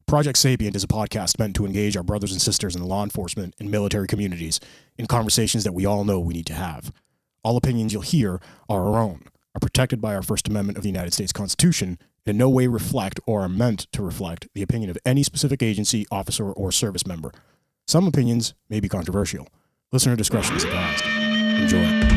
Project Sapient is a podcast meant to engage our brothers and sisters in the law enforcement and military communities in conversations that we all know we need to have. All opinions you'll hear are our own, are protected by our First Amendment of the United States Constitution, and in no way reflect or are meant to reflect the opinion of any specific agency, officer, or service member. Some opinions may be controversial. Listener discretion is advised. Enjoy.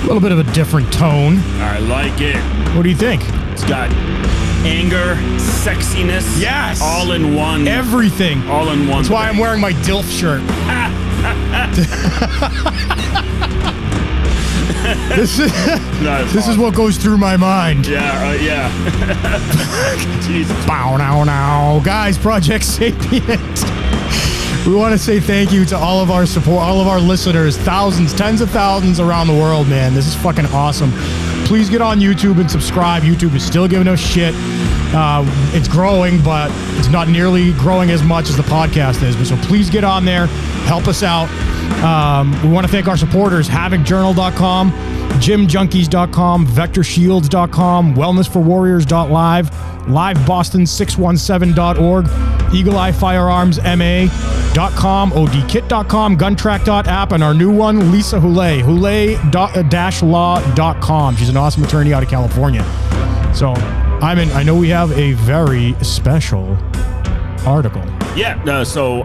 A little bit of a different tone. I like it. What do you think? It's got anger, sexiness. Yes. All in one. Everything. All in one. That's why I'm wearing my DILF shirt. This is what goes through my mind. Yeah. Jesus. Bow now. Guys, Project Sapient. We want to say thank you to all of our support, all of our listeners, thousands, tens of thousands around the world, man. This is fucking awesome. Please get on YouTube and subscribe. YouTube is still giving us shit. It's growing, but it's not nearly growing as much as the podcast is. But so please get on there. Help us out. We want to thank our supporters, HavokJournal.com, GymJunkies.com, VectorShields.com, WellnessForWarriors.live, LiveBoston617.org, EagleEyeFirearmsMA.com, ODKit.com, Guntrack.app, and our new one, Lisa Houlet, Houlet-law.com. She's an awesome attorney out of California. So, I know we have a very special article. Yeah. So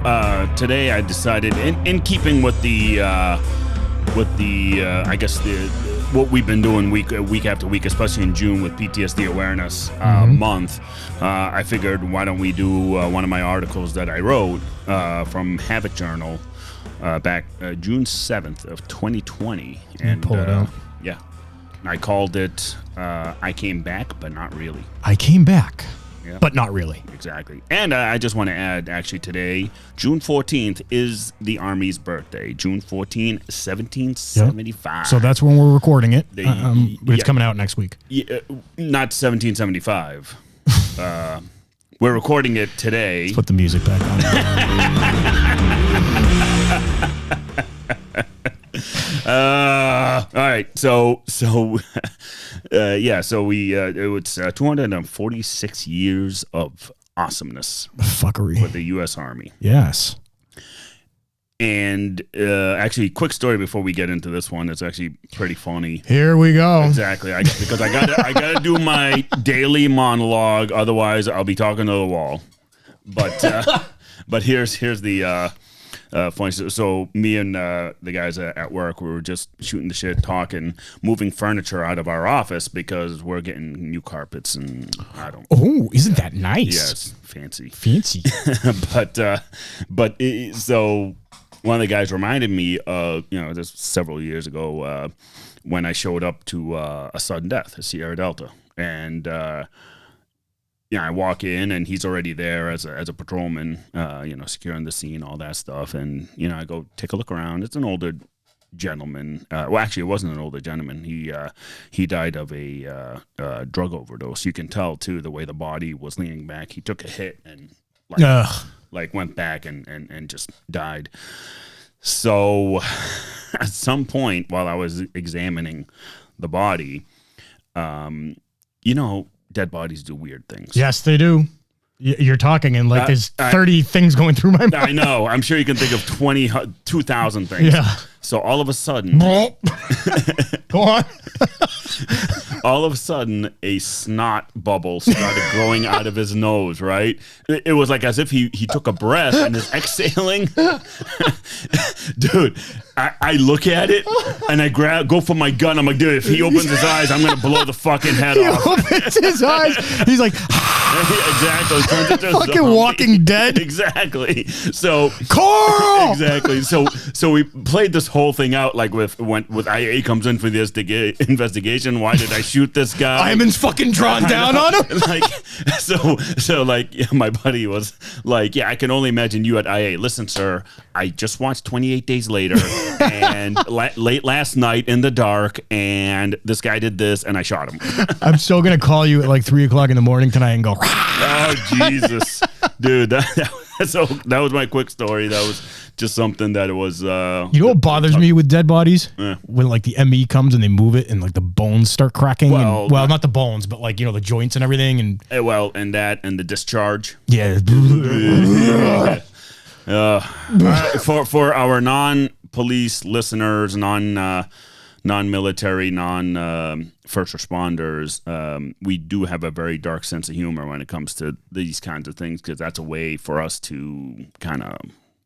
today I decided, in keeping with the I guess what we've been doing week after week, especially in June with PTSD awareness month, I figured why don't we do one of my articles that I wrote from Havok Journal back June 7th of 2020, and pull it out. Yeah, I called it "I Came Back, but Not Really." I came back. Yeah. But not really. Exactly. And I just want to add, actually, today, June 14th, is the Army's birthday. June 14, 1775. Yep. So that's when we're recording it. It's coming out next week. Yeah, not 1775. We're recording it today. Let's put the music back on. All right. So we it was 246 years of awesomeness. Fuckery. For the U.S. Army. Yes. And actually, quick story before we get into this one. It's actually pretty funny. Here we go. Exactly. Because I gotta do my daily monologue. Otherwise, I'll be talking to the wall. But here's the funny. So me and the guys at work, we were just shooting the shit, talking, moving furniture out of our office because we're getting new carpets and I don't. Oh, isn't that nice? Yes, fancy. So one of the guys reminded me of this several years ago when I showed up to a sudden death at Sierra Delta, and I walk in and he's already there as a patrolman, securing the scene, all that stuff. And, I go take a look around. It's an older gentleman. Well, actually, it wasn't an older gentleman. He died of a drug overdose. You can tell, too, the way the body was leaning back. He took a hit and went back and just died. So at some point while I was examining the body, dead bodies do weird things. Yes, they do. You're talking and there's 30 things going through my mind. I know. I'm sure you can think of 2,000 things. Yeah. So all of a sudden... Go on. All of a sudden, a snot bubble started growing out of his nose, right? It was like as if he took a breath and is exhaling. Dude, I look at it and I go for my gun. I'm like, dude, if he opens his eyes, I'm going to blow the fucking head off. He opens his eyes. He's like... Exactly. Turns into fucking zombie. Walking Dead. Exactly. So... Carl! Exactly. So we played this whole thing out like with IA comes in for this investigation. Why did I shoot this guy? Ayman's fucking drawn down on him. My buddy was like, yeah, I can only imagine you at IA. Listen, sir, I just watched 28 Days Later, and late last night in the dark, and this guy did this, and I shot him. I'm still going to call you at like 3 o'clock in the morning tonight and go, oh, Jesus. Dude, that was my quick story. That was just something that it was. You know what bothers me with dead bodies? When like the ME comes and they move it and like the bones start cracking. Well, not the bones, but like, you know, the joints and everything. And and that and the discharge. Yeah. For our non-police listeners, non-military, first responders, we do have a very dark sense of humor when it comes to these kinds of things, because that's a way for us to kind of,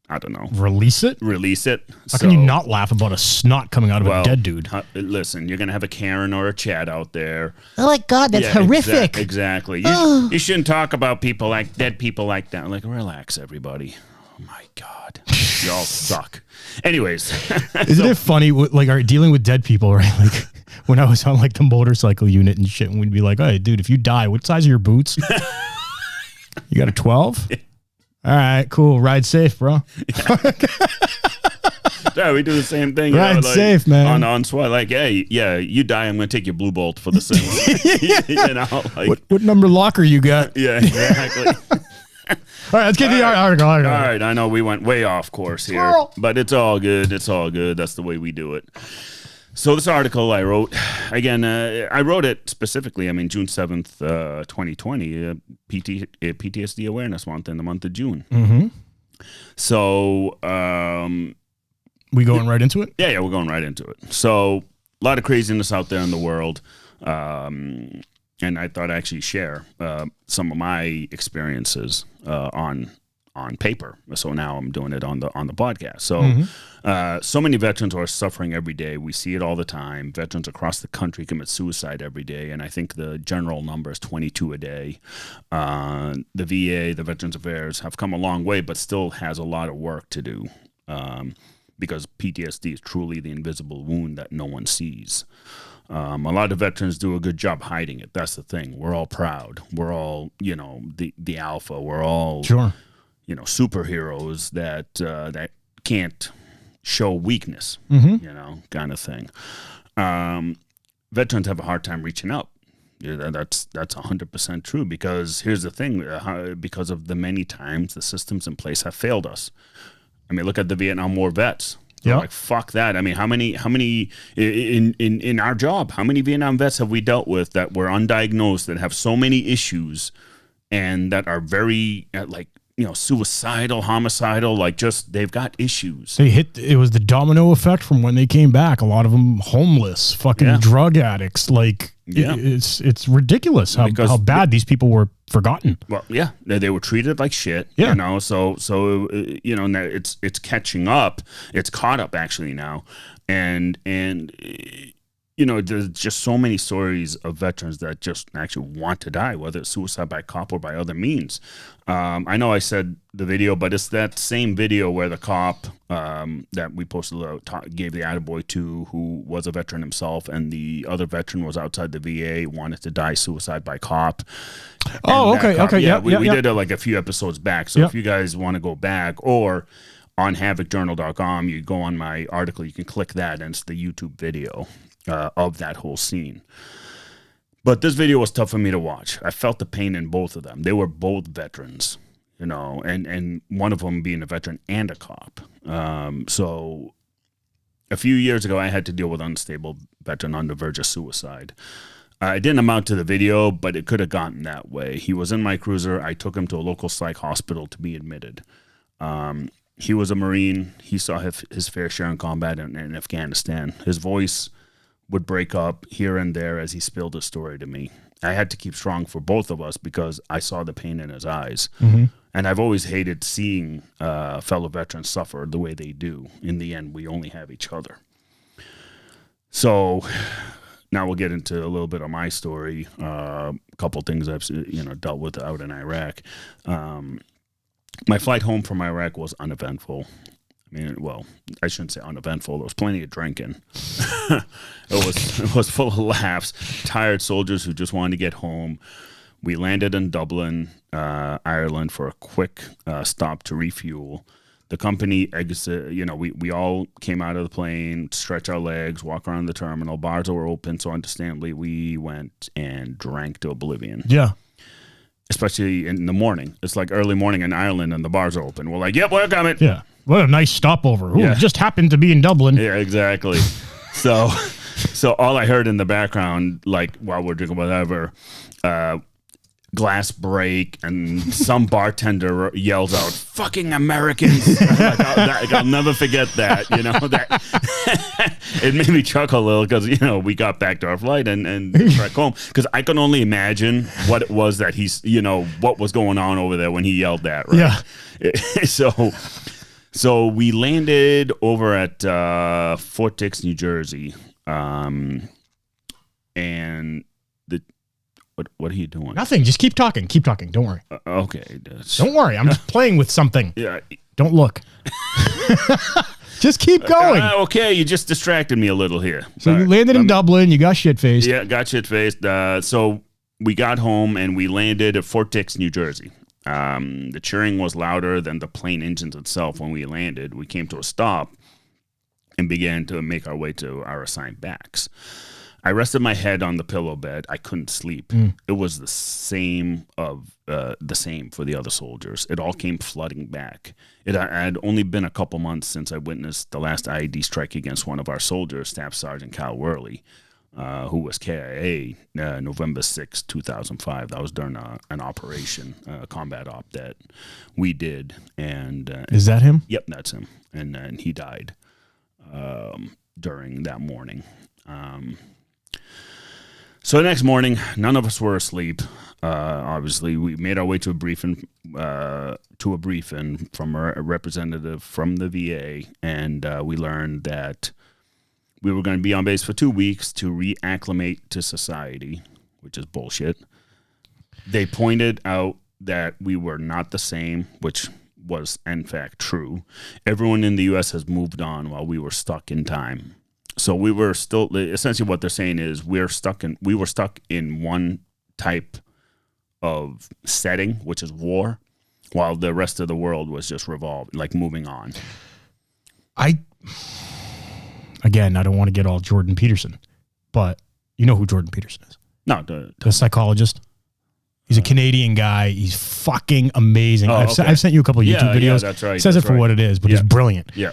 I don't know, release it. How can you not laugh about a snot coming out of a dead dude? Listen, you're gonna have a Karen or a Chad out there. Oh my God, that's horrific. Exactly. You shouldn't talk about dead people like that. Like, relax, everybody. Oh my God, y'all suck. Anyways, isn't it funny? Like, dealing with dead people, right? Like, when I was on like the motorcycle unit and shit, and we'd be like, "Hey, dude, if you die, what size are your boots? You got a 12? All right, cool. Ride safe, bro." Yeah, we do the same thing. Ride safe, man. On SWAT, like, hey, yeah, you die, I'm gonna take your blue bolt for the sins. You know, like, what number locker you got? Yeah, exactly. All right, let's get the article. All right, I know we went way off course here, but it's all good. It's all good. That's the way we do it. So this article I wrote, again, I wrote it specifically, June 7th, 2020, PTSD Awareness Month in the month of June. Mm-hmm. So... we going right into it? Yeah, we're going right into it. So a lot of craziness out there in the world. And I thought I'd actually share some of my experiences on paper. So now I'm doing it on the podcast. So so many veterans are suffering every day. We see it all the time. Veterans across the country commit suicide every day, and I think the general number is 22 a day. The VA, the Veterans Affairs, have come a long way, but still has a lot of work to do, because PTSD is truly the invisible wound that no one sees. A lot of veterans do a good job hiding it. That's the thing. We're all proud. We're all, the alpha. We're all, superheroes that can't show weakness, kind of thing. Veterans have a hard time reaching out. Yeah, that's 100% true, because here's the thing. Because of the many times the systems in place have failed us. Look at the Vietnam War vets. Yeah, like, fuck that. How many in our job, how many Vietnam vets have we dealt with that were undiagnosed, that have so many issues, and that are very suicidal, homicidal, they've got issues. It was the domino effect from when they came back. A lot of them homeless, fucking drug addicts. It's ridiculous how bad these people were forgotten. Well, yeah, they were treated like shit. Yeah. So now it's catching up. It's caught up actually now, and there's just so many stories of veterans that just actually want to die, whether it's suicide by cop or by other means. I know I said the video, but it's that same video where the cop that we posted gave the attaboy to, who was a veteran himself, and the other veteran was outside the VA, wanted to die suicide by cop. Oh, okay, cop, okay, yeah. We did it a few episodes back, so if you guys want to go back, or on havokjournal.com, you go on my article, you can click that, and it's the YouTube video of that whole scene. But this video was tough for me to watch. I felt the pain in both of them. They were both veterans, and one of them being a veteran and a cop. So a few years ago, I had to deal with an unstable veteran on the verge of suicide. It didn't amount to the video, but it could have gotten that way. He was in my cruiser. I took him to a local psych hospital to be admitted. He was a Marine. He saw his fair share in combat in Afghanistan. His voice would break up here and there as he spilled his story to me. I had to keep strong for both of us because I saw the pain in his eyes. Mm-hmm. And I've always hated seeing fellow veterans suffer the way they do. In the end, we only have each other. So now we'll get into a little bit of my story. A couple things I've dealt with out in Iraq. My flight home from Iraq was uneventful. I shouldn't say uneventful. There was plenty of drinking. It was full of laughs. Tired soldiers who just wanted to get home. We landed in Dublin, Ireland, for a quick stop to refuel. The company exit, we all came out of the plane, stretch our legs, walk around the terminal. Bars were open, so understandably, we went and drank to oblivion. Yeah. Especially in the morning. It's like early morning in Ireland, and the bars are open. We're like, yep, we're coming. Yeah. What a nice stopover. Ooh, Yeah. just happened to be in Dublin. Yeah, exactly. So all I heard in the background, like while we're drinking whatever, glass break, and some bartender yells out, "Fucking Americans!" I'll never forget that. That it made me chuckle a little because we got back to our flight and back home, because I can only imagine what it was that he's what was going on over there when he yelled that. Right? Yeah. So we landed over at Fort Dix, New Jersey, and what are you doing? Nothing. Just keep talking. Keep talking. Don't worry. Okay. Don't worry. I'm just playing with something. Yeah. Don't look. Just keep going. Okay, you just distracted me a little here. So you landed in Dublin. You got shit-faced. Yeah, got shit-faced. So we got home and we landed at Fort Dix, New Jersey. The cheering was louder than the plane engines itself when we landed. We came to a stop and began to make our way to our assigned backs. I rested my head on the pillow bed. I couldn't sleep. It was the same for the other soldiers. It all came flooding back. It had only been a couple months since I witnessed the last IED strike against one of our soldiers, Staff Sergeant Kyle Worley, who was KIA November 6, 2005. That was during an operation, a combat op that we did. And is that him? Yep, that's him. And he died during that morning. So the next morning, none of us were asleep. Obviously, we made our way to a briefing from a representative from the VA, and we learned that we were going to be on base for 2 weeks to reacclimate to society, which is bullshit. They pointed out that we were not the same, which was in fact true. Everyone in the U.S. has moved on while we were stuck in time. So we were still, essentially what they're saying is we were stuck in one type of setting, which is war, while the rest of the world was just moving on. Again, I don't want to get all Jordan Peterson, but you know who Jordan Peterson is? No, the psychologist. He's a Canadian guy. He's fucking amazing. I've sent you a couple of YouTube videos. Yeah, that's right. He says it for what it is, but he's brilliant. Yeah.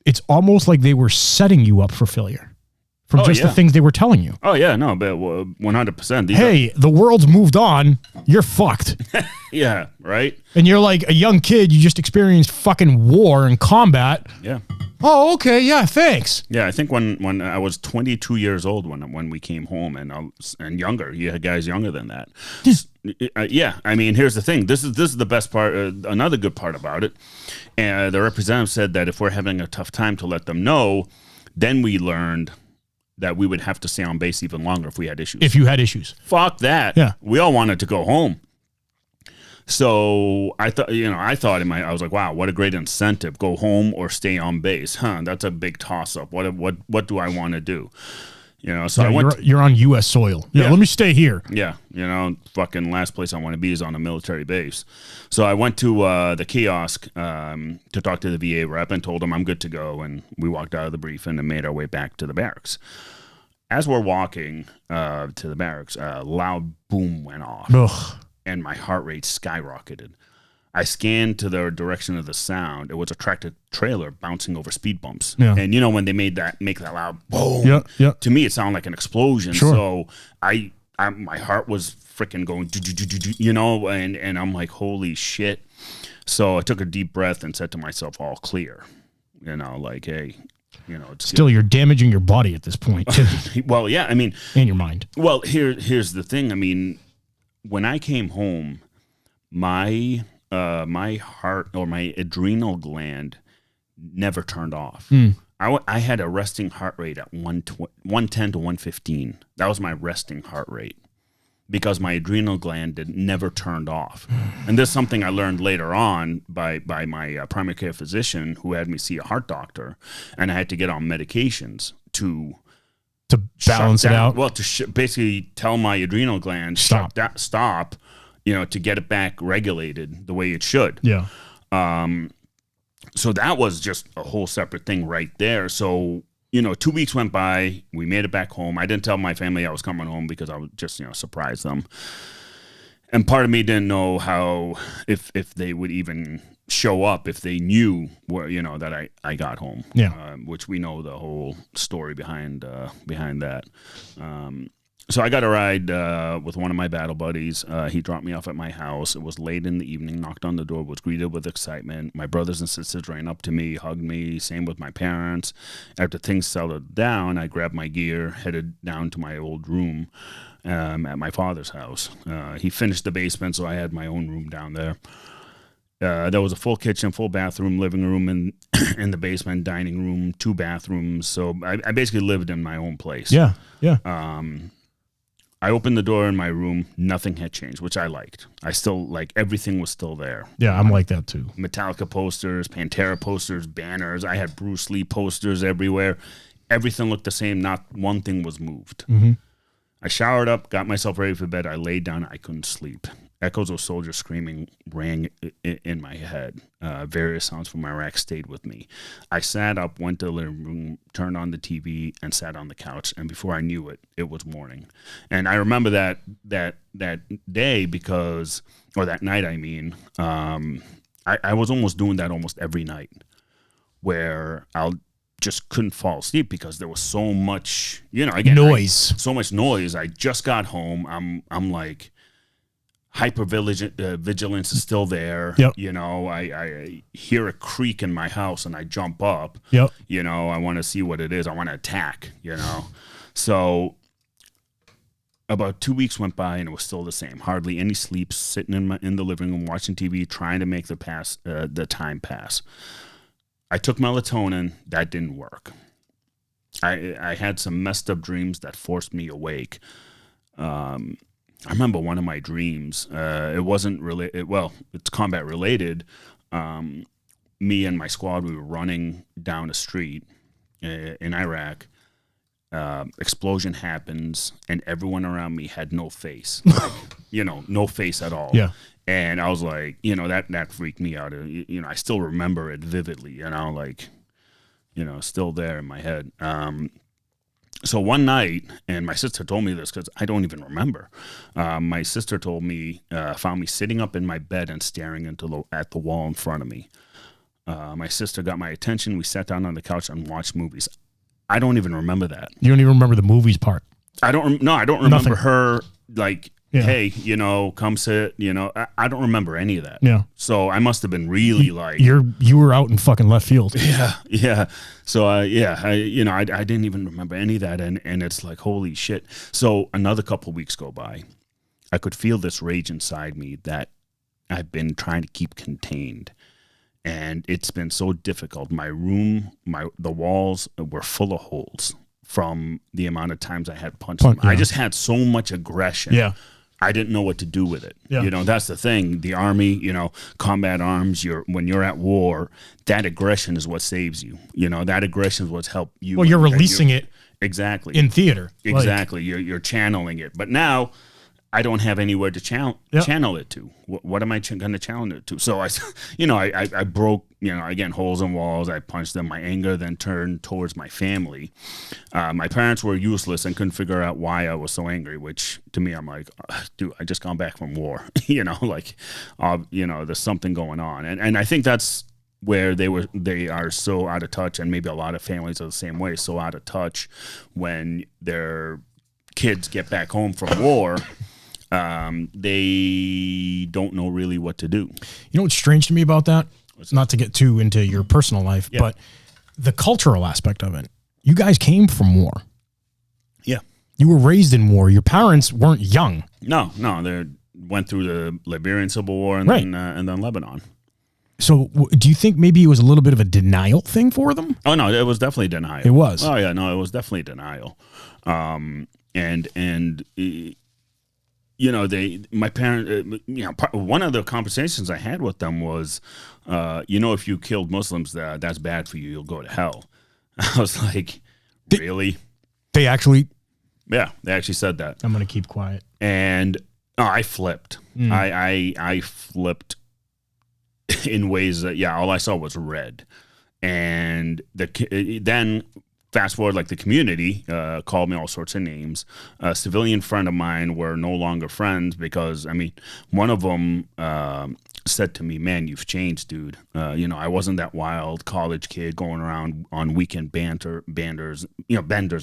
It's almost like they were setting you up for failure from the things they were telling you. Oh, yeah, no, but 100%. Hey, the world's moved on. You're fucked. Yeah, right? And you're like a young kid. You just experienced fucking war and combat. Yeah. Oh, okay. Yeah, thanks. Yeah, I think when I was 22 years old when we came home and younger, you had guys younger than that. Yeah, I mean, here's the thing. This is the best part. Another good part about it. And the representative said that if we're having a tough time, to let them know. Then we learned that we would have to stay on base even longer if we had issues. If you had issues. Fuck that. Yeah. We all wanted to go home. So I thought, I was like, wow, what a great incentive. Go home or stay on base. That's a big toss up. What do I want to do? So you're on U.S. soil. Yeah, let me stay here. Yeah, fucking last place I want to be is on a military base. So I went to the kiosk to talk to the VA rep and told him I'm good to go. And we walked out of the briefing and made our way back to the barracks. As we're walking to the barracks, a loud boom went off. Ugh. And my heart rate skyrocketed. I scanned to the direction of the sound. It was a tractor trailer bouncing over speed bumps. Yeah. And when they make that loud boom, to me it sounded like an explosion. Sure. So I my heart was freaking going, and I'm like, holy shit. So I took a deep breath and said to myself, all clear. Hey, it's still good. You're damaging your body at this point. Well, yeah, I mean, and your mind. Well, here's the thing. I mean, when I came home, my heart or my adrenal gland never turned off. I had a resting heart rate at 110 to 115. That was my resting heart rate because my adrenal gland never turned off. And this is something I learned later on by my primary care physician who had me see a heart doctor, and I had to get on medications to balance it out. Well, to basically tell my adrenal gland stop, to get it back regulated the way it should. Yeah. So that was just a whole separate thing right there. So, 2 weeks went by. We made it back home. I didn't tell my family I was coming home because I would just, surprise them. And part of me didn't know how, if they would even show up if they knew where, that I got home. Yeah. Which we know the whole story behind that. So I got a ride with one of my battle buddies. He dropped me off at my house. It was late in the evening, knocked on the door, was greeted with excitement. My brothers and sisters ran up to me, hugged me, same with my parents. After things settled down, I grabbed my gear, headed down to my old room at my father's house. He finished the basement, so I had my own room down there. There was a full kitchen, full bathroom, living room in the basement, dining room, 2 bathrooms. So I basically lived in my own place. Yeah. I opened the door in my room. Nothing had changed, which I liked. I still, everything was still there. Yeah, I'm like that too. Metallica posters, Pantera posters, banners. I had Bruce Lee posters everywhere. Everything looked the same. Not one thing was moved. Mm-hmm. I showered up, got myself ready for bed. I laid down. I couldn't sleep. Echoes of soldiers screaming rang in my head. Various sounds from Iraq stayed with me. I sat up, went to the living room, turned on the TV, and sat on the couch. And before I knew it, it was morning. And I remember that day or that night, I mean, I was almost doing that almost every night, where I'll just couldn't fall asleep because there was so much, again, noise. So much noise. I just got home. I'm like, vigilance is still there. Yep. I hear a creak in my house and I jump up. Yep. I want to see what it is. I want to attack, So about 2 weeks went by and it was still the same. Hardly any sleep, sitting in the living room watching TV, trying to make the time pass. I took melatonin. That didn't work. I had some messed up dreams that forced me awake. I remember one of my dreams. It wasn't related. Well, it's combat related. Me and my squad, we were running down a street in Iraq. Explosion happens, and everyone around me had no face. No face at all. Yeah. And I was like, that freaked me out. I still remember it vividly. Still there in my head. So one night, and my sister told me this because I don't even remember. My sister told me, found me sitting up in my bed and staring at the wall in front of me. My sister got my attention. We sat down on the couch and watched movies. I don't even remember that. You don't even remember the movies part. I don't remember Nothing. her Yeah. hey, come sit, I don't remember any of that. Yeah. So I must have been really you were out in fucking left field. Yeah. So, I didn't even remember any of that. And it's like, holy shit. So another couple of weeks go by. I could feel this rage inside me that I've been trying to keep contained. And it's been so difficult. My room, the walls were full of holes from the amount of times I had punched them. Yeah. I just had so much aggression. Yeah. I didn't know what to do with it. Yeah. That's the thing. The Army, combat arms, when you're at war, that aggression is what saves you. That aggression is what's helped you. Well, you're releasing it exactly in theater. Exactly. You're channeling it. But now I don't have anywhere to channel it to. What am I going to channel it to? So I broke, again, holes in walls. I punched them. My anger then turned towards my family. My parents were useless and couldn't figure out why I was so angry, which to me, I'm like, dude, I just got back from war. There's something going on. And I think that's where they are so out of touch, and maybe a lot of families are the same way, so out of touch when their kids get back home from war. They don't know really what to do. What's strange to me about that? Not to get too into your personal life, but the cultural aspect of it. You guys came from war. Yeah. You were raised in war. Your parents weren't young. No, they went through the Liberian Civil War and then Lebanon. So do you think maybe it was a little bit of a denial thing for them? Oh, no, it was definitely denial. It was. Oh, yeah, no, it was definitely denial. My parents, one of the conversations I had with them was, if you killed Muslims, that's bad for you. You'll go to hell. I was like, really? They actually? Yeah, they actually said that. I'm going to keep quiet. And I flipped. I flipped in ways that, all I saw was red. And then fast forward, like the community called me all sorts of names. A civilian friend of mine were no longer friends because, I mean, one of them said to me, "Man, you've changed, dude. I wasn't that wild college kid going around on weekend benders.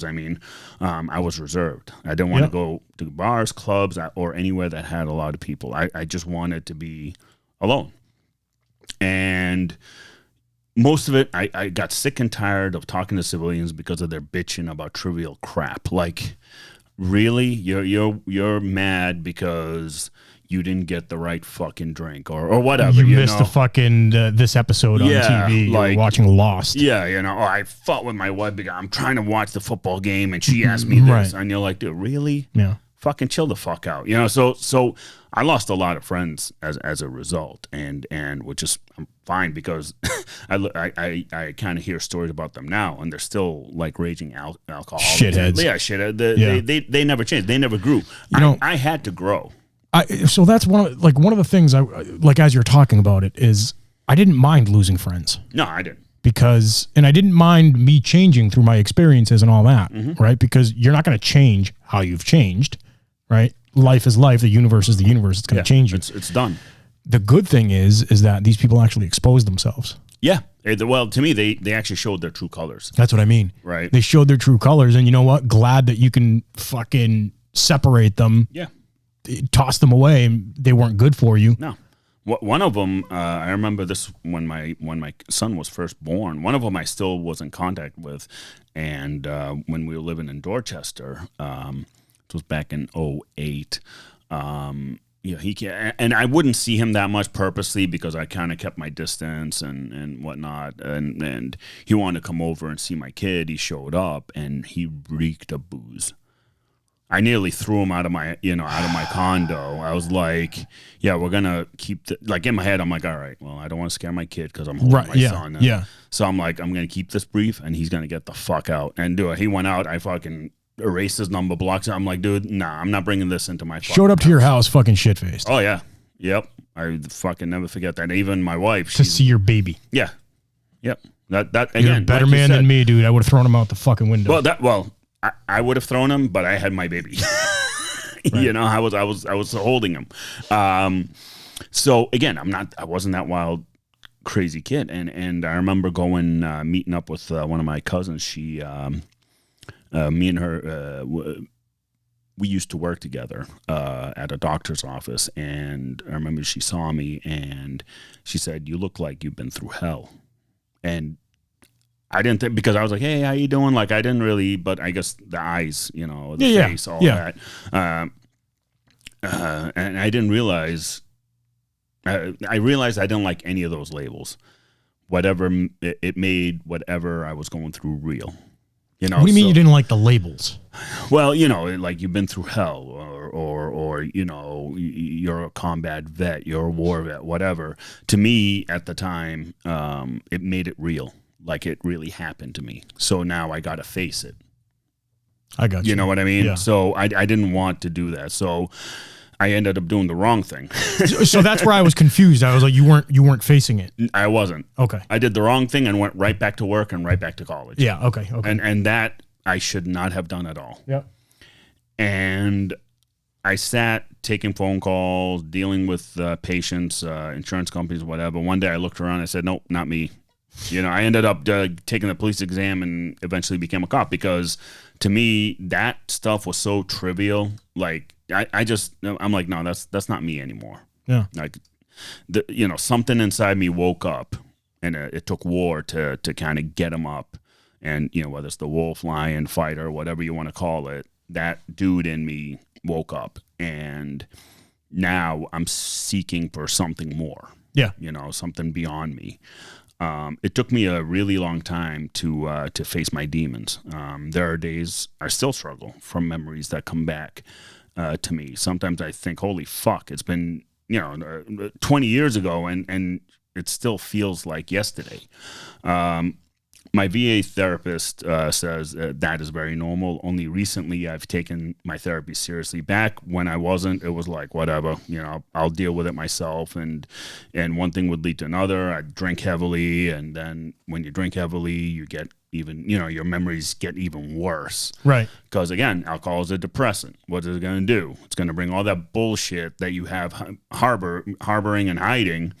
I mean, I was reserved. I didn't want to go to bars, clubs, or anywhere that had a lot of people. I just wanted to be alone." And most of it, I got sick and tired of talking to civilians because of their bitching about trivial crap. Like, really, you're mad because you didn't get the right fucking drink or whatever. You missed the fucking this episode on TV. Like, you're watching Lost. Yeah, or I fought with my wife because I'm trying to watch the football game and she asked me this, Right. and you're like, dude, really? Yeah. Fucking chill the fuck out. So I lost a lot of friends as a result, and which is fine because I kind of hear stories about them now, and they're still like raging alcoholics. Shitheads. Yeah, shithead. They never changed. They never grew. I had to grow. So that's one of the things I like as you're talking about it is I didn't mind losing friends. No, I didn't. And I didn't mind me changing through my experiences and all that, right? Because you're not going to change how you've changed, right? Life is life. The universe is the universe. It's going to change you. It's done. The good thing is that these people actually expose themselves. Yeah. Well, to me, they actually showed their true colors. That's what I mean. Right. They showed their true colors, and you know what? Glad that you can fucking separate them. Yeah. Toss them away, and they weren't good for you. No. One of them, I remember this when my son was first born. One of them I still was in contact with, and when we were living in Dorchester, it was back in 2008. And I wouldn't see him that much purposely because I kind of kept my distance and whatnot. And he wanted to come over and see my kid. He showed up and he reeked of booze. I nearly threw him out of my condo. I was like, yeah, we're going to keep like in my head, I'm like, all right, well, I don't want to scare my kid because I'm holding my son. And so I'm like, I'm going to keep this brief and he's going to get the fuck out. And he went out. I fucking erased his number, blocked it. I'm like, dude, nah, I'm not bringing this into my Showed up to your house fucking shit-faced. Oh, yeah. Yep. I fucking never forget that. Even my wife. To see your baby. Yeah. Yep. That again. You're a better like man than me, dude. I would have thrown him out the fucking window. I would have thrown him, but I had my baby. Right. I was holding him. So again, I wasn't that wild, crazy kid. And I remember going, meeting up with one of my cousins. She, me and her, we used to work together at a doctor's office. And I remember she saw me and she said, "You look like you've been through hell." And I didn't think, because I was like, "Hey, how you doing?" Like I didn't really, but I guess the eyes, the face, all that. And I didn't realize, I realized I didn't like any of those labels. Whatever, it made whatever I was going through real. What do you mean you didn't like the labels? Well, like you've been through hell or you're a combat vet, you're a war vet, whatever. To me at the time, it made it real. Like it really happened to me. So now I got to face it. I got you. You know what I mean? Yeah. So I didn't want to do that. So I ended up doing the wrong thing. So that's where I was confused. I was like, you weren't facing it. I wasn't. Okay. I did the wrong thing and went right back to work and right back to college. Yeah. Okay. And that I should not have done at all. Yeah. And I sat taking phone calls, dealing with patients, insurance companies, whatever. One day I looked around and I said, nope, not me. I ended up taking the police exam and eventually became a cop because to me, that stuff was so trivial. Like I'm like, no, that's not me anymore. Yeah. Like, something inside me woke up and it took war to kind of get him up. And, whether it's the wolf, lion, fighter, whatever you want to call it, that dude in me woke up. And now I'm seeking for something more. Yeah. Something beyond me. It took me a really long time to face my demons. There are days I still struggle from memories that come back to me. Sometimes I think, holy fuck, it's been 20 years ago and it still feels like yesterday. My VA therapist says that is very normal. Only recently I've taken my therapy seriously. Back when I wasn't, it was like, whatever, I'll deal with it myself. And one thing would lead to another. I'd drink heavily. And then when you drink heavily, you get even, your memories get even worse. Right. Because again, alcohol is a depressant. What is it going to do? It's going to bring all that bullshit that you have harboring and hiding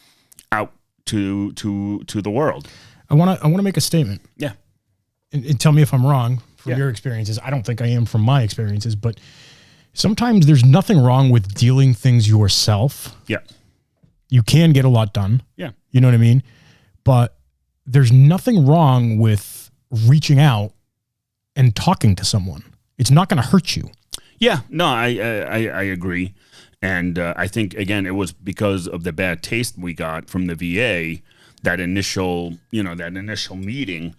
out to the world. I want to make a statement. Yeah. And tell me if I'm wrong from your experiences. I don't think I am from my experiences, but sometimes there's nothing wrong with dealing things yourself. Yeah. You can get a lot done. Yeah. You know what I mean? But there's nothing wrong with reaching out and talking to someone. It's not going to hurt you. Yeah. No, I agree. And I think, again, it was because of the bad taste we got from the VA. That initial meeting,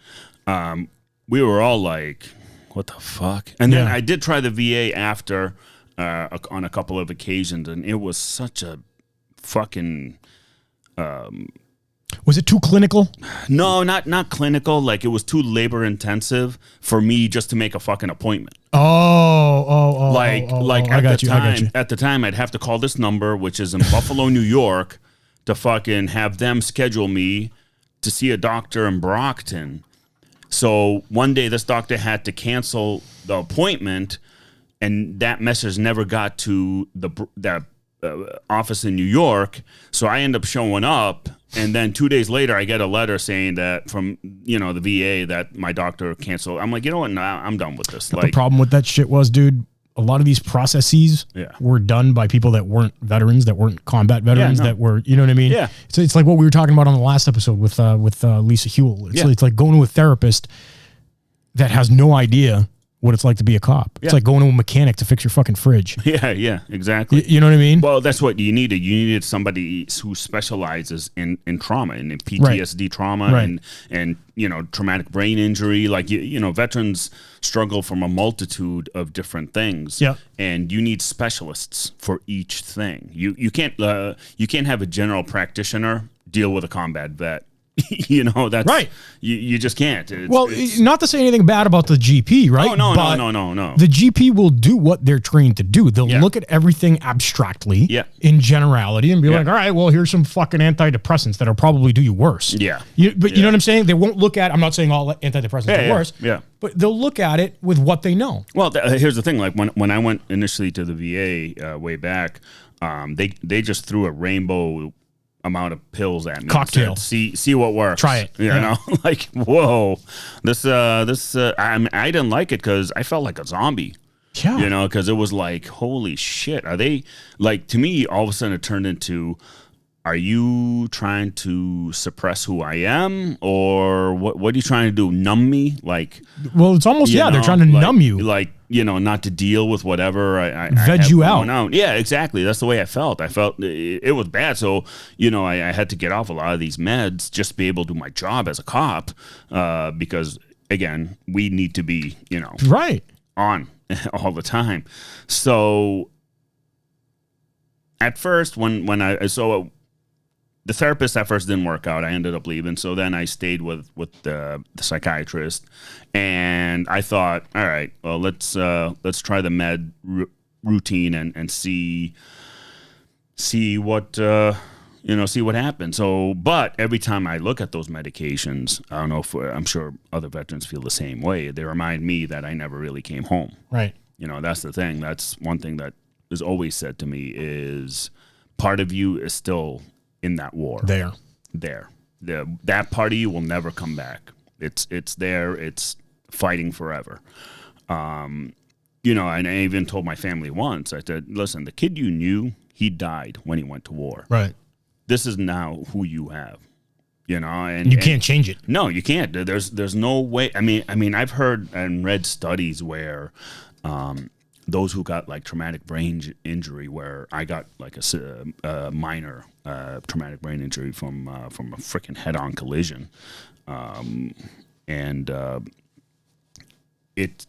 we were all like, what the fuck? And then I did try the VA after on a couple of occasions, and it was such a fucking... Was it too clinical? No, not clinical. Like, it was too labor intensive for me just to make a fucking appointment. At the time, I'd have to call this number, which is in Buffalo, New York, to fucking have them schedule me to see a doctor in Brockton. So one day this doctor had to cancel the appointment, and that message never got to the office in New York. So I end up showing up, and then 2 days later I get a letter saying that from the VA that my doctor canceled. I'm like, you know what? Nah, I'm done with this. The problem with that shit was, dude, a lot of these processes were done by people that weren't veterans, that weren't combat veterans, that were, you know what I mean? Yeah. So it's like what we were talking about on the last episode with Lisa Hewell. It's like going to a therapist that has no idea what it's like to be a cop. It's like going to a mechanic to fix your fucking fridge. Yeah, exactly. You know what I mean? Well, that's what you needed. You needed somebody who specializes in trauma and in PTSD trauma and traumatic brain injury. Like, veterans struggle from a multitude of different things. Yeah. And you need specialists for each thing. You can't have a general practitioner deal with a combat vet. That's right. You just can't. It's not to say anything bad about the GP, right? Oh, no. The GP will do what they're trained to do. They'll look at everything abstractly, in generality, and be like, all right, well, here's some fucking antidepressants that'll probably do you worse. Yeah. You know what I'm saying? They won't look at, I'm not saying all antidepressants are worse, but they'll look at it with what they know. Well, here's the thing. Like when I went initially to the VA way back, they just threw a rainbow amount of pills at me. Cocktail. See what works. Try it. You know, like, whoa, I didn't like it because I felt like a zombie. Yeah. Because it was like, holy shit. Are they, like, to me, all of a sudden it turned into, are you trying to suppress who I am, or what are you trying to do? Numb me? Like, well, it's almost they're trying to numb you. Like, not to deal with whatever I veg you out. Yeah, exactly. That's the way I felt. I felt it was bad. So, I had to get off a lot of these meds just to be able to do my job as a cop, because again, we need to be, right on all the time. So at first, the therapist at first didn't work out. I ended up leaving. So then I stayed with the psychiatrist, and I thought, all right, well, let's try the med routine and see what see what happens. So, but every time I look at those medications, I don't know if I'm sure other veterans feel the same way. They remind me that I never really came home. Right. That's the thing. That's one thing that is always said to me is part of you is still in that war. That part of you will never come back. It's there. It's fighting forever. And I even told my family once, I said, listen, the kid you knew, he died when he went to war. Right. This is now who you have, and you can't change it. No, you can't. There's no way. I mean, I've heard and read studies where, those who got like traumatic brain injury, where I got like a minor traumatic brain injury from a freaking head-on collision, and it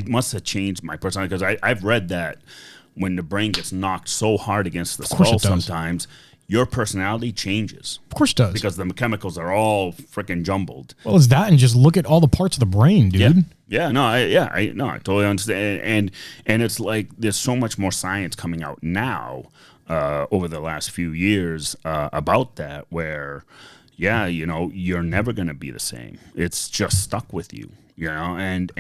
must have changed my personality, because I've read that when the brain gets knocked so hard against the skull, sometimes your personality changes. Of course it does. Because the chemicals are all freaking jumbled. Well, it's that, and just look at all the parts of the brain, dude. Yeah. No, I totally understand. And it's like there's so much more science coming out now over the last few years about that, where, you're never going to be the same. It's just stuck with you, and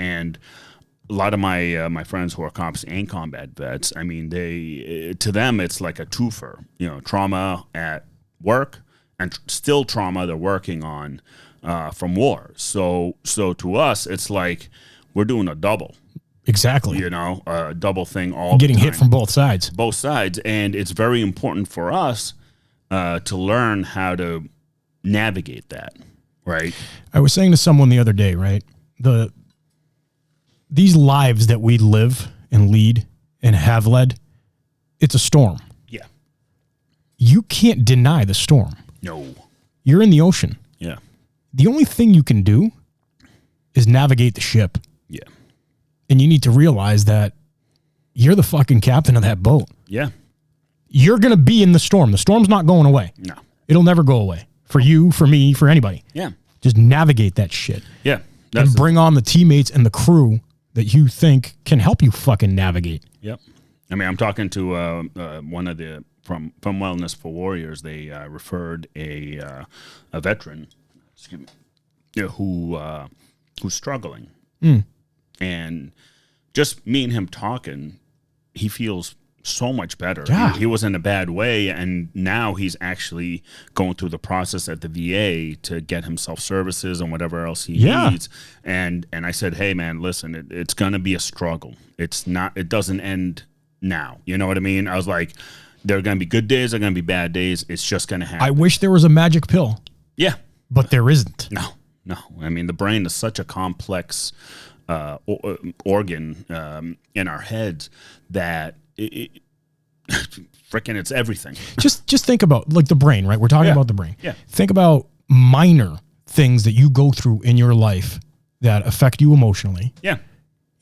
a lot of my friends who are cops and combat vets, I mean, to them it's like a twofer, trauma at work and still trauma they're working on from war. So to us, it's like we're doing a double. Exactly. A double thing all getting the time. Hit from both sides. Both sides, and it's very important for us to learn how to navigate that, right? I was saying to someone the other day, right, these lives that we live and lead and have led, it's a storm. Yeah. You can't deny the storm. No. You're in the ocean. Yeah. The only thing you can do is navigate the ship. Yeah. And you need to realize that you're the fucking captain of that boat. Yeah. You're going to be in the storm. The storm's not going away. No. It'll never go away. For you, for me, for anybody. Yeah. Just navigate that shit. Yeah. And bring on the teammates and the crew that you think can help you fucking navigate. Yep. I mean, I'm talking to one of the from Wellness for Warriors. They referred a veteran, who's struggling, and just me and him talking, he feels so much better. Yeah. He was in a bad way, and now he's actually going through the process at the VA to get himself services and whatever else he needs. And I said, hey man, listen, it's going to be a struggle. It doesn't end now. You know what I mean? I was like, there are going to be good days, there are going to be bad days. It's just going to happen. I wish there was a magic pill. Yeah. But there isn't. No. I mean, the brain is such a complex organ in our heads that freaking it's everything. Just think about like the brain, right? We're talking about the brain. Yeah. Think about minor things that you go through in your life that affect you emotionally. Yeah.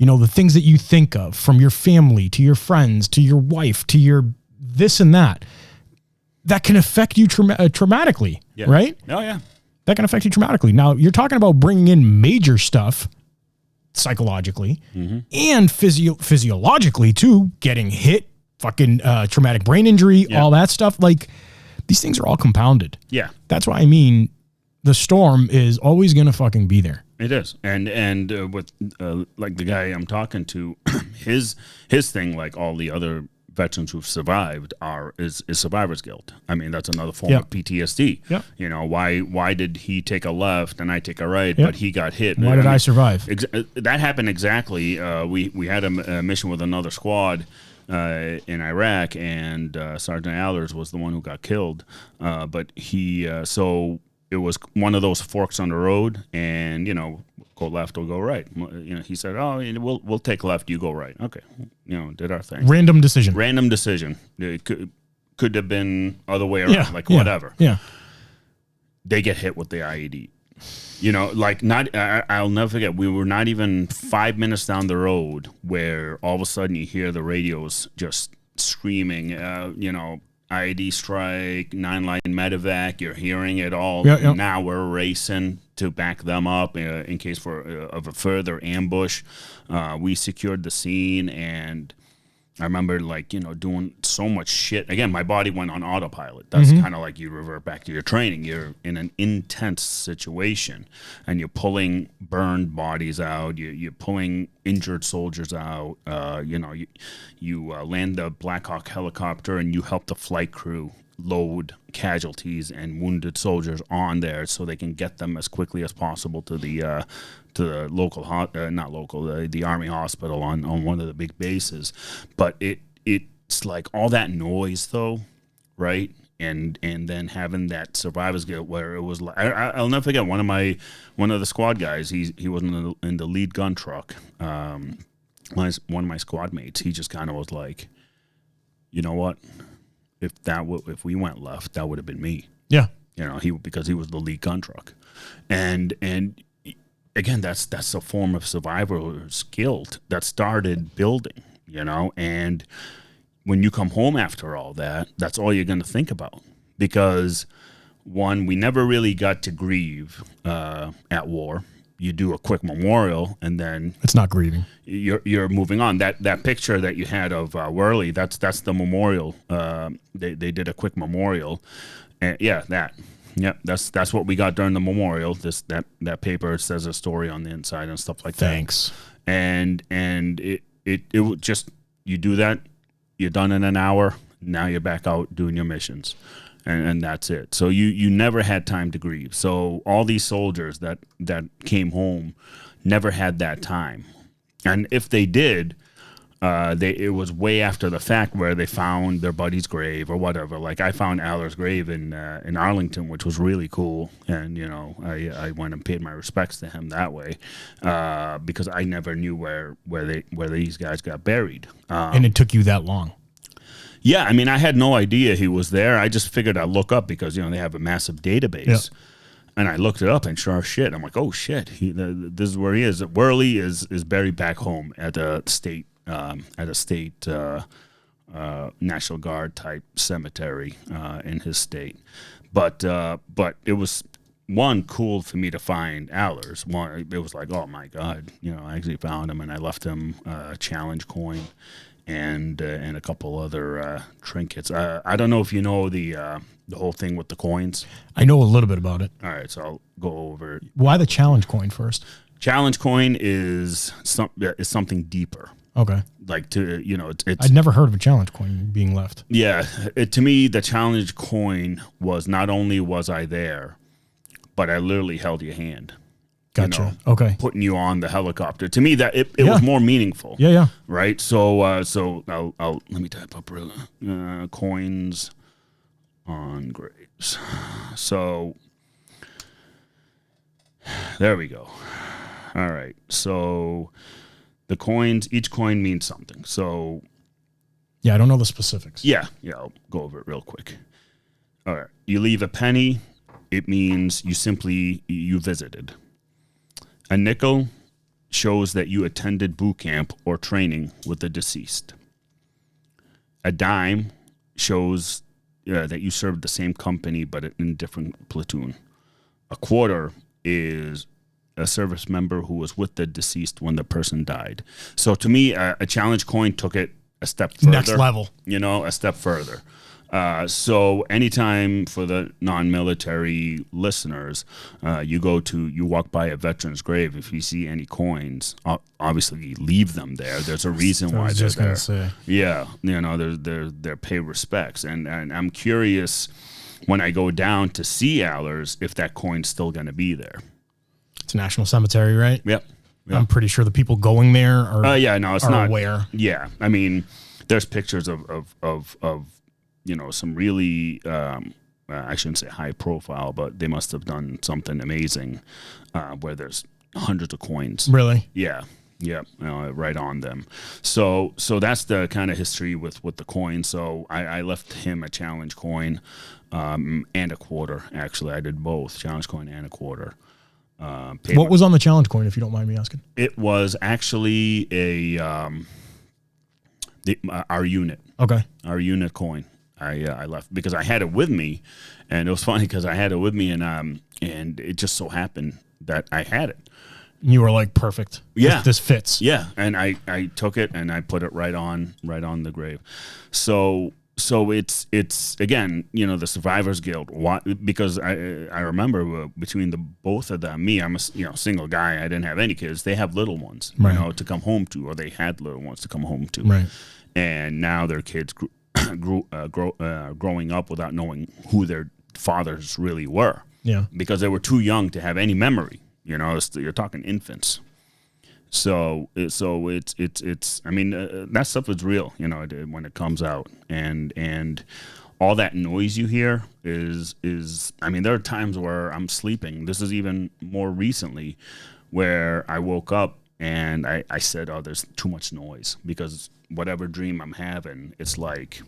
The things that you think of, from your family to your friends to your wife to your this and that can affect you traumatically, right? Oh, yeah. That can affect you traumatically. Now, you're talking about bringing in major stuff psychologically and physiologically too, getting hit, fucking traumatic brain injury, all that stuff. Like, these things are all compounded. Yeah. That's why I mean, the storm is always going to fucking be there. It is. And with like the guy I'm talking to, his thing, like all the other veterans who've survived, is survivor's guilt. I mean, that's another form of PTSD. Yeah. Why did he take a left and I take a right, but he got hit? Why did I survive? That happened exactly. We had a mission with another squad in Iraq, and Sergeant Allers was the one who got killed. But so it was one of those forks on the road, and go left or go right. He said, "Oh, we'll take left. You go right." Okay, did our thing. Random decision. It could have been other way around, whatever. Yeah. They get hit with the IED. I'll never forget. We were not even 5 minutes down the road where all of a sudden you hear the radios just screaming, IED strike, 9-line medevac. You're hearing it all. Yeah. Now we're racing to back them up in case of a further ambush. We secured the scene, and I remember doing so much shit. Again, my body went on autopilot. That's kind of like you revert back to your training. You're in an intense situation, and you're pulling burned bodies out. You're pulling injured soldiers out. You land the Black Hawk helicopter, and you help the flight crew load casualties and wounded soldiers on there so they can get them as quickly as possible to the local, the Army hospital on one of the big bases. But it's like all that noise though, right? And then having that survivor's guilt where it was like, I'll never forget one of the squad guys. He was in the lead gun truck. One of my squad mates, he just kind of was like, you know what? If we went left, that would have been me. Yeah. Because he was the lead gun truck. And again, that's a form of survivor's guilt that started building, and when you come home after all that, that's all you're going to think about. because one, we never really got to grieve at war. You do a quick memorial, and then It's not grieving. you're moving on. That picture that you had of Worley, that's the memorial. They did a quick memorial, and that's what we got during the memorial. That paper says a story on the inside and stuff like that. Thanks. And it would just, you do that, you're done in an hour. Now you're back out doing your missions. And that's it. So you never had time to grieve. So all these soldiers that came home never had that time. And if they did, it was way after the fact where they found their buddy's grave or whatever. Like I found Aller's grave in Arlington, which was really cool. And I went and paid my respects to him that way because I never knew where these guys got buried. And it took you that long. Yeah, I mean, I had no idea he was there. I just figured I'd look up because, they have a massive database. Yep. And I looked it up, and sure as shit, I'm like, oh, shit, this is where he is. Worley is buried back home at a state National Guard type cemetery in his state. But it was, one, cool for me to find Aller's. One, it was like, oh, my God, I actually found him, and I left him a challenge coin. And a couple other trinkets. I don't know if you know the whole thing with the coins. I know a little bit about it. All right, so I'll go over it. Why the challenge coin first? Challenge coin is something deeper. Okay. Like it's. I'd never heard of a challenge coin being left. Yeah, to me, the challenge coin was not only was I there, but I literally held your hand. Gotcha. Okay. Putting you on the helicopter. To me, that it was more meaningful. Yeah. Right. So I'll let me type up coins on graves. So there we go. All right. So the coins, each coin means something. So yeah, I don't know the specifics. Yeah. I'll go over it real quick. All right. You leave a penny. It means you visited. A nickel shows that you attended boot camp or training with the deceased. A dime shows that you served the same company but in a different platoon. A quarter is a service member who was with the deceased when the person died. So to me, a challenge coin took it a step further. Next level. A step further. So anytime for the non-military listeners, you walk by a veteran's grave, if you see any coins, obviously leave them there. There's a reason why they're there. Say. Yeah, they're pay respects, and I'm curious when I go down to see Aller's if that coin's still going to be there. It's a national cemetery, right? Yep. I'm pretty sure the people going there are. It's not aware. Yeah, I mean, there's pictures of some really, I shouldn't say high profile, but they must have done something amazing where there's hundreds of coins. Really? Yeah. Right on them. So that's the kind of history with the coin. So I left him a challenge coin and a quarter. Actually, I did both, challenge coin and a quarter. What was on the challenge coin, if you don't mind me asking? It was actually our unit. Okay. Our unit coin. I left because I had it with me, and it was funny because I had it with me, and it just so happened that I had it. You were like, perfect. Yeah, this fits. Yeah, and I took it and I put it right on the grave. So it's again, the survivor's guilt. Why? Because I remember between the both of them, me, I'm a single guy. I didn't have any kids. They have little ones, right, to come home to, or they had little ones to come home to, right. And now their kids growing up without knowing who their fathers really were. Yeah, because they were too young to have any memory. You're talking infants. So it's I mean, that stuff is real, when it comes out, and all that noise you hear is I mean, there are times where I'm sleeping. This is even more recently where I woke up and I said, oh, there's too much noise, because whatever dream I'm having, it's like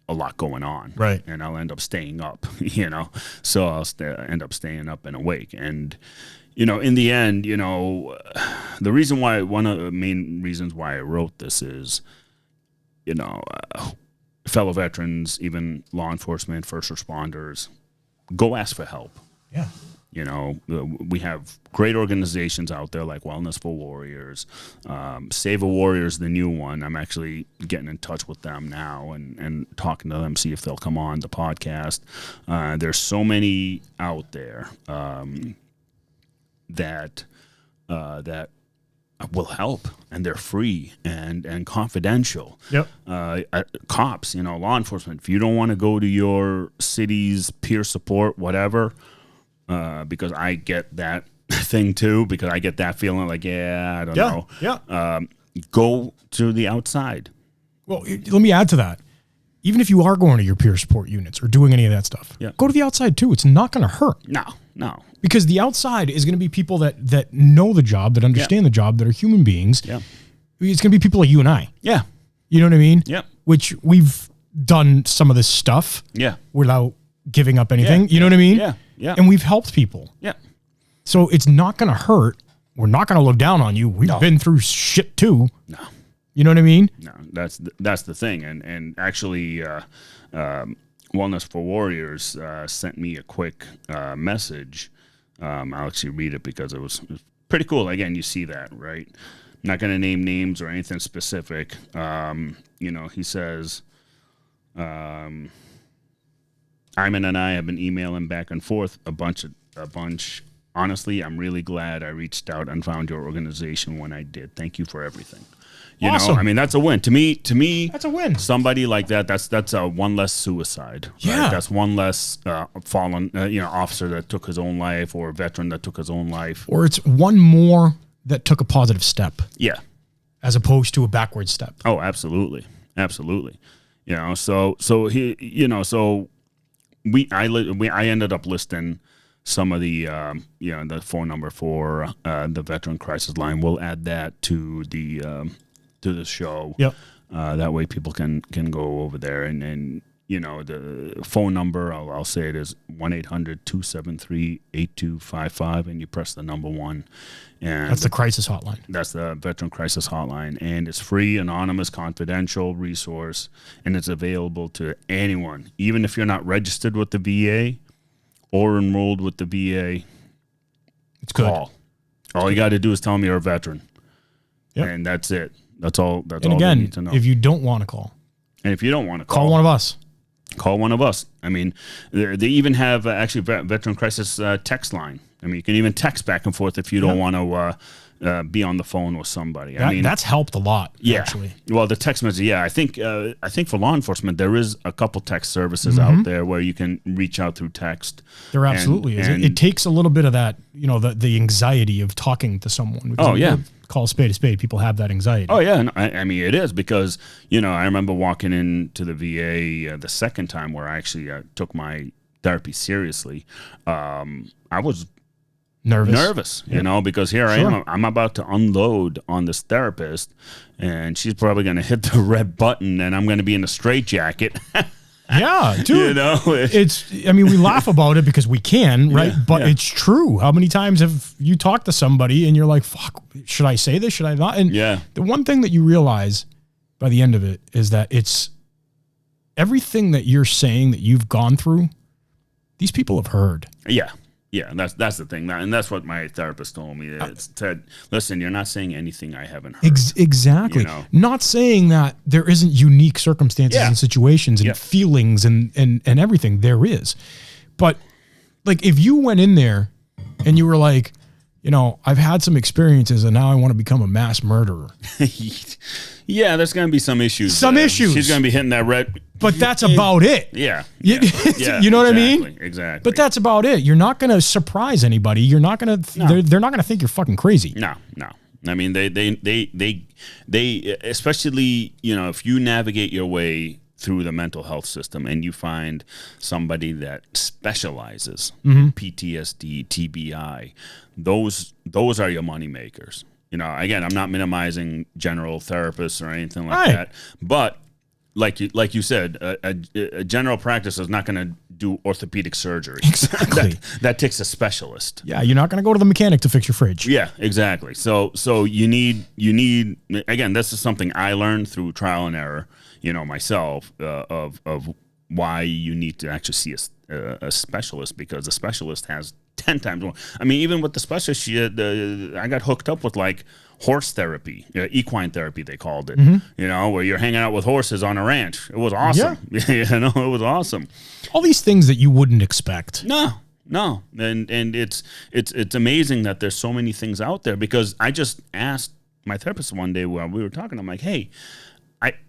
a lot going on. Right. And I'll end up staying up, so I'll end up staying up and awake. And, in the end, the reason why, one of the main reasons why I wrote this is, fellow veterans, even law enforcement, first responders, go ask for help. Yeah. You know, we have great organizations out there like Wellness for Warriors. Save a Warrior is the new one. I'm actually getting in touch with them now and talking to them, see if they'll come on the podcast. There's so many out there that will help, and they're free and confidential. Yep. Cops, you know, law enforcement, if you don't want to go to your city's peer support, whatever, because I get that thing too, because I get that feeling like, I don't know. Yeah. Go to the outside. Well, let me add to that. Even if you are going to your peer support units or doing any of that stuff, go to the outside too. It's not going to hurt. No. Because the outside is going to be people that know the job, that understand the job, that are human beings. Yeah. It's going to be people like you and I. Yeah. You know what I mean? Yeah. Which we've done some of this stuff. Yeah. Without giving up anything. You know what I mean? Yeah. Yeah. And we've helped people. Yeah. So it's not going to hurt. We're not going to look down on you. We've been through shit too. No. You know what I mean? No, that's the thing. And actually, Wellness for Warriors sent me a quick message. I'll actually read it because it was pretty cool. Again, you see that, right? I'm not going to name names or anything specific. You know, he says, Ayman and I have been emailing back and forth a bunch. Honestly, I'm really glad I reached out and found your organization when I did. Thank you for everything. You Awesome. know, I mean, that's a win. To me, That's a win. Somebody like that, that's a one less suicide. Right? Yeah. That's one less fallen, officer that took his own life, or a veteran that took his own life. Or it's one more that took a positive step Yeah. as opposed to a backward step. Oh, absolutely. Absolutely. You know, so he, you know, so I ended up listing some of the, the phone number for the Veteran Crisis Line. We'll add that to the show. Yep. That way people can go over there and the phone number, I'll say it is 1-800-273-8255, and you press the number 1. And That's the crisis hotline. that's the Veteran Crisis Hotline, and it's free, anonymous, confidential resource, and it's available to anyone, even if you're not registered with the VA or enrolled with the VA. It's good. Call. All you got to do is tell them you're a veteran, Yep. and that's it. That's all. That's And all again, they need to know. if you don't want to call, And if you don't want to call one of us. call one of us. I mean, they even have actually Veteran Crisis text line. I mean, you can even text back and forth if you don't want to be on the phone with somebody. I mean, That's helped a lot, yeah. actually. Well, the text message, yeah. I think for law enforcement, there is a couple text services out there where you can reach out through text. There absolutely is. and- It takes a little bit of that, the anxiety of talking to someone. Because call a spade a spade. People have that anxiety. Oh, yeah. And I mean, it is because, I remember walking into the VA the second time where I actually took my therapy seriously. I was nervous, because here I am. I'm about to unload on this therapist, and she's probably going to hit the red button, and I'm going to be in a straitjacket. Yeah, dude. We laugh about it because we can, right? But it's true. How many times have you talked to somebody and you're like, fuck, should I say this? Should I not? And the one thing that you realize by the end of it is that it's everything that you're saying that you've gone through, these people have heard. Yeah. Yeah, that's the thing. And that's what my therapist told me. It said, listen, you're not saying anything I haven't heard. Exactly. Not saying that there isn't unique circumstances and situations and feelings and everything. There is. But like if you went in there and you were like, I've had some experiences and now I want to become a mass murderer. Yeah, there's going to be some issues. Some issues. She's going to be hitting that red. But that's about it. Yeah. You know what I mean? Exactly. But that's about it. You're not going to surprise anybody. You're not going to. They're not going to think you're fucking crazy. No. I mean, they especially if you navigate your way through the mental health system and you find somebody that specializes PTSD, TBI, those are your money makers. Again, I'm not minimizing general therapists or anything like that, but like you said, a general practice is not going to do orthopedic surgery. Exactly. that takes a specialist. Yeah, you're not going to go to the mechanic to fix your fridge. Yeah, exactly. So you need again. This is something I learned through trial and error. Myself of why you need to actually see a specialist, because a specialist has 10 times more. I mean, even with the specialist, I got hooked up with like horse therapy, equine therapy, they called it, where you're hanging out with horses on a ranch. It was awesome. Yeah. It was awesome. All these things that you wouldn't expect. No. And it's amazing that there's so many things out there, because I just asked my therapist one day while we were talking, I'm like, hey,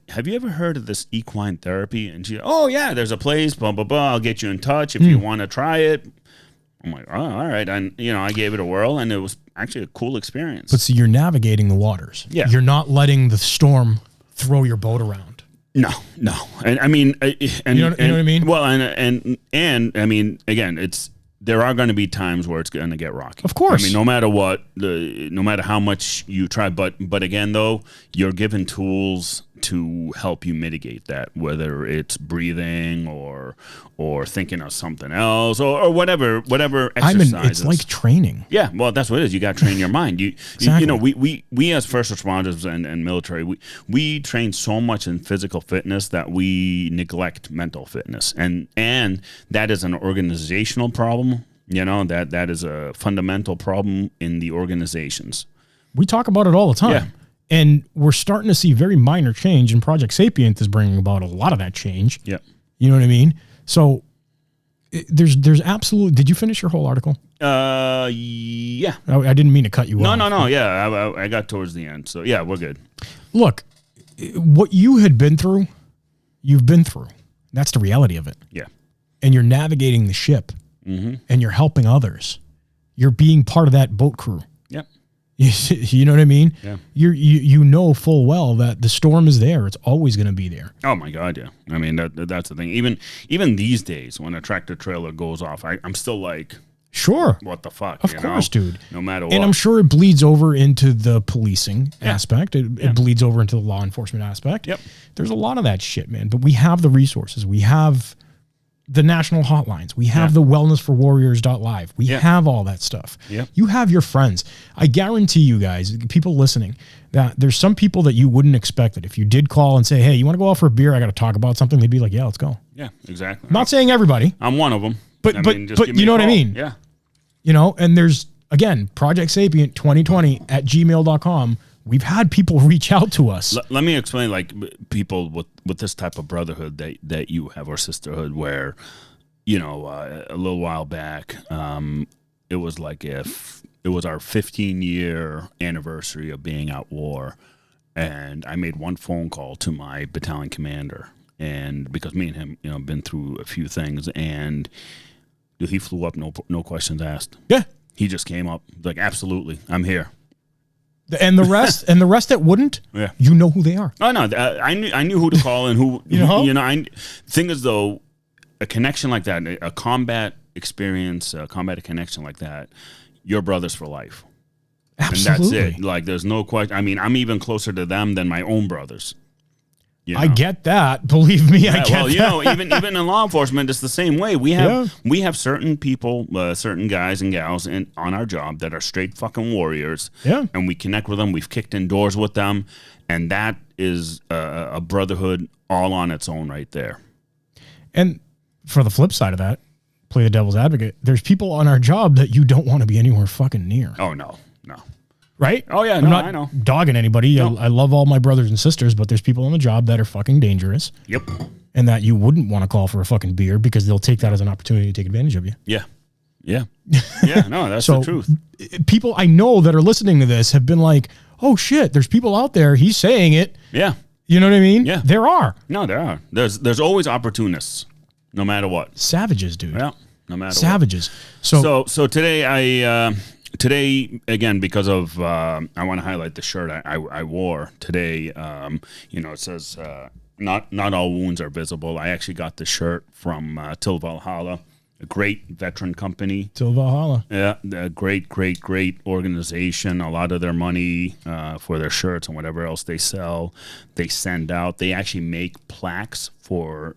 have you ever heard of this equine therapy? And she, oh yeah, there's a place, blah, blah, blah. I'll get you in touch if you want to try it. I'm like, oh, all right. And, I gave it a whirl, and it was actually a cool experience. But see, you're navigating the waters. Yeah. You're not letting the storm throw your boat around. No. And I mean, and you know what I mean? Well, and I mean, again, there are going to be times where it's going to get rocky. Of course. I mean, no matter what, no matter how much you try, but again, though, you're given tools to help you mitigate that, whether it's breathing or thinking of something else or whatever exercises. It's like training. Yeah, well, that's what it is. You got to train your mind. Exactly. We as first responders and military, we train so much in physical fitness that we neglect mental fitness, and that is an organizational problem. That is a fundamental problem in the organizations. We talk about it all the time. Yeah. And we're starting to see very minor change, and Project Sapient is bringing about a lot of that change. Yeah. You know what I mean? So there's absolute. Did you finish your whole article? Yeah. I didn't mean to cut you off. No. Yeah, I got towards the end. So yeah, we're good. Look, what you had been through, you've been through. That's the reality of it. Yeah. And you're navigating the ship, and you're helping others. You're being part of that boat crew. Yep. You know what I mean? Yeah. You know full well that the storm is there. It's always going to be there. Oh my God, yeah. I mean that's the thing. Even these days, when a tractor trailer goes off, I'm still like, sure, what the fuck? Of course, dude. No matter what. And I'm sure it bleeds over into the policing aspect. It bleeds over into the law enforcement aspect. Yep. There's a lot of that shit, man. But we have the resources. We have the national hotlines. We have the wellnessforwarriors.live. We have all that stuff. Yeah. You have your friends. I guarantee you guys, people listening, that there's some people that you wouldn't expect that if you did call and say, hey, you want to go out for a beer? I got to talk about something. They'd be like, yeah, let's go. Yeah, exactly. I'm not saying everybody. I'm one of them. But you know what I mean? Yeah. And there's, again, Project Sapient 2020 at gmail.com. We've had people reach out to us. Let me explain, like, people with this type of brotherhood that you have, or sisterhood, where, a little while back, it was like if it was our 15-year anniversary of being at war, and I made one phone call to my battalion commander, and because me and him, been through a few things, and he flew up, no questions asked. Yeah. He just came up, like, absolutely, I'm here. And the rest, that wouldn't, you know who they are. Oh no, I knew who to call and who thing is, though, a connection like that, a combat experience, a combat connection like that, your brothers for life. Absolutely. And that's it. Like, there's no question. I mean, I'm even closer to them than my own brothers. I get that. Believe me, I get that. Even in law enforcement, it's the same way. We have certain people, certain guys and gals on our job that are straight fucking warriors. Yeah. And we connect with them. We've kicked in doors with them. And that is a brotherhood all on its own right there. And for the flip side of that, play the devil's advocate, there's people on our job that you don't want to be anywhere fucking near. Oh, no. Right? Oh, yeah, I'm not I know. Dogging anybody. No. I love all my brothers and sisters, but there's people on the job that are fucking dangerous. Yep. And that you wouldn't want to call for a fucking beer because they'll take that as an opportunity to take advantage of you. Yeah. Yeah. Yeah, no, that's the truth. People I know that are listening to this have been like, oh shit, there's people out there. He's saying it. Yeah. You know what I mean? Yeah. There are. No, there are. There's always opportunists, no matter what. Savages, dude. Yeah. No matter Savages. What. So today Today, again, because of, I want to highlight the shirt I wore today. It says, not all wounds are visible. I actually got the shirt from Till Valhalla. a great veteran company. Till Valhalla. Yeah, a great organization. A lot of their money for their shirts and whatever else they sell, they send out. They actually make plaques for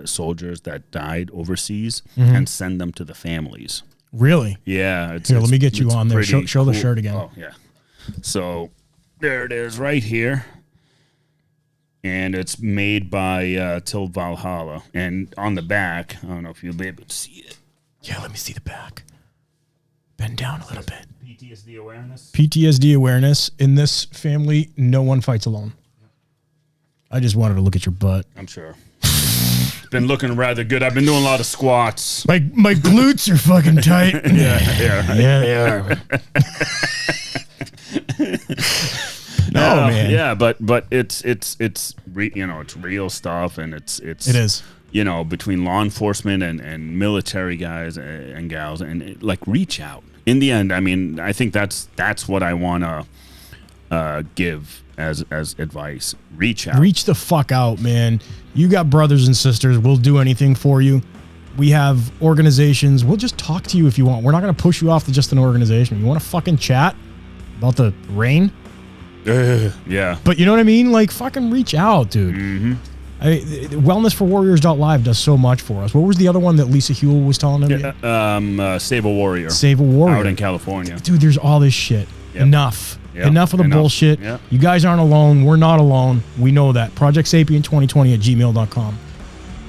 soldiers that died overseas and send them to the families. Really? Yeah. Here, let me get you on there. Show cool. the shirt again. Oh, yeah. So there it is right here. And it's made by Till Valhalla. And on the back, I don't know if you'll be able to see it. Yeah, let me see the back. Bend down a little bit. PTSD awareness. PTSD awareness. In this family, no one fights alone. I just wanted to look at your butt. I'm sure. It's been looking rather good. I've been doing a lot of squats. My glutes are fucking tight. Yeah, they are. No, man. Yeah, but it's it's real stuff, and it is. You know, between law enforcement and military guys and gals, and like reach out. In the end, I mean, I think that's what I want to give as advice. Reach out. Reach the fuck out, man. You got brothers and sisters. We'll do anything for you. We have organizations. We'll just talk to you if you want. We're not going to push you off to just an organization. You want to fucking chat about the rain? Yeah. But you know what I mean? Like, fucking reach out, dude. Mm-hmm. Wellnessforwarriors.live does so much for us. What was the other one that Lisa Huell was telling him? Save a Warrior. Save a Warrior. Out in California. Dude, there's all this shit. Yep. Enough. Yep. Enough of the bullshit. Yep. You guys aren't alone. We're not alone. We know that. ProjectSapient2020@gmail.com.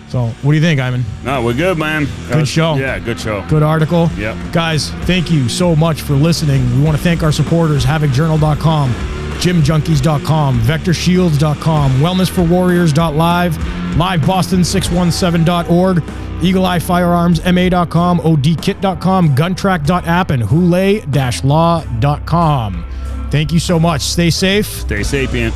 So, what do you think, Ayman? No, we're good, man. Good show. Yeah, good show. Good article. Yep. Guys, thank you so much for listening. We want to thank our supporters, HavokJournal.com, GymJunkies.com, VectorShields.com, WellnessForWarriors.live, LiveBoston617.org, EagleEyeFirearmsMA.com, ODKit.com, GunTrack.app, and Hule-Law.com. Thank you so much. Stay safe. Stay sapient.